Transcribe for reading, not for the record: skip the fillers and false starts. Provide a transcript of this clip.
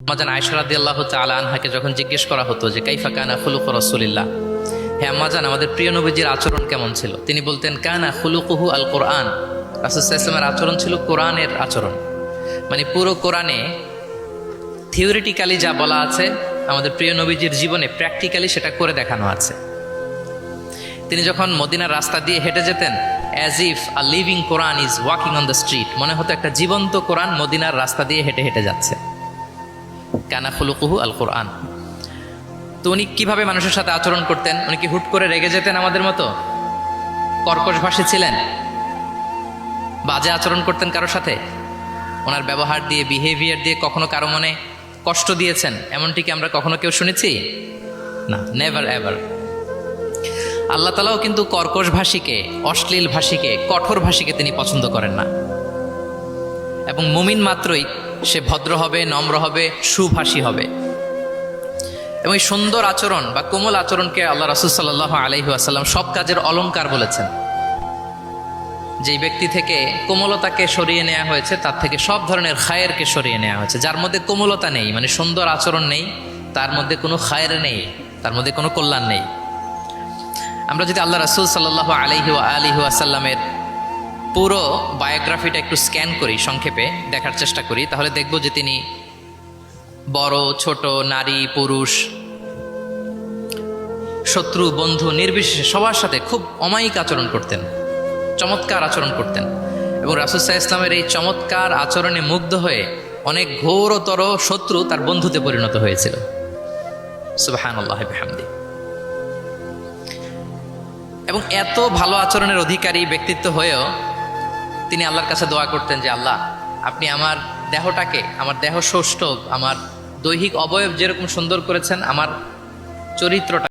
আম্মাজান আয়েশা রাদিয়াল্লাহু তাআলা আনহাকে যখন জিজ্ঞেস করা হতো যে কাইফা কানা খুলুকু রাসূলিল্লাহ, হে আম্মাজান আমাদের প্রিয় নবীজির আচরণ কেমন ছিল, তিনি বলতেন কানা খুলুকুহু আল কোরআন। রাসূল সাল্লাল্লাহু আলাইহি ওয়াসাল্লামের আচরণ ছিল কোরআনের আচরণ। মানে পুরো কোরআনে থিওরিটিক্যালি যা বলা আছে আমাদের প্রিয় নবীজির জীবনে প্র্যাকটিক্যালি সেটা করে দেখানো আছে। তিনি যখন মদিনার রাস্তা দিয়ে হেঁটে যেতেন, as if a living Quran is walking on the street, মনে হতো একটা জীবন্ত কোরআন মদিনার রাস্তা দিয়ে হেঁটে হেঁটে যাচ্ছে। কানা খুলুকুহু আল কোরআন। তো উনি কিভাবে মানুষের সাথে আচরণ করতেন? উনি কি হুট করে রেগে যেতেন আমাদের মতো? কর্কশ ভাষী ছিলেন? বাজে আচরণ করতেন কারোর সাথে? ওনার ব্যবহার দিয়ে, বিহেভিয়ার দিয়ে কখনো কারো মনে কষ্ট দিয়েছেন এমনটি কি আমরা কখনো কেউ শুনেছি? না, নেভার এভার। আল্লাহ তাআলাও কিন্তু কর্কশ ভাষীকে, অশ্লীল ভাষীকে, কঠোর ভাষীকে তিনি পছন্দ করেন না। এবং মুমিন মাত্রই সে ভদ্র হবে, নম্র হবে, সুভাষী হবে। এবং এই সুন্দর আচরণ বা কোমল আচরণকে আল্লাহ রাসূল সাল্লাল্লাহু আলাইহি ওয়াসাল্লাম সব কাজের অলংকার বলেছেন। যেই ব্যক্তি থেকে কোমলতাকে সরিয়ে নেওয়া হয়েছে তার থেকে সব ধরনের খায়েরকে সরিয়ে নেওয়া হয়েছে। যার মধ্যে কোমলতা নেই, মানে সুন্দর আচরণ নেই, তার মধ্যে কোনো খায়ের নেই, তার মধ্যে কোনো কল্যাণ নেই। আমরা যদি আল্লাহ রাসূল সাল্লাল্লাহু আলাইহি ওয়াসাল্লামের পুরো বায়োগ্রাফিটা একটু স্ক্যান করি, সংক্ষেপে দেখার চেষ্টা করি, তাহলে দেখব যে তিনি বড় ছোট, নারী পুরুষ, শত্রু বন্ধু নির্বিশেষে সবার সাথে খুব অমায়িক আচরণ করতেন, চমৎকার আচরণ করতেন। এবং রাসূল সাল্লাল্লাহু আলাইহি ওয়াসাল্লামের এই চমৎকার আচরণে মুগ্ধ হয়ে অনেক ঘোরতর শত্রু তার বন্ধুতে পরিণত হয়েছিল। সুবহানাল্লাহি ওয়া বিহামদিহি। এবং এত ভালো আচরণের অধিকারী ব্যক্তিত্ব হয়েও তিনি আল্লাহর কাছে দোয়া করতেন যে আল্লাহ, আপনি আমার দেহটাকে, আমার দেহ সৌষ্ঠব, আমার দৈহিক অবয়ব যেরকম সুন্দর করেছেন, আমার চরিত্রটা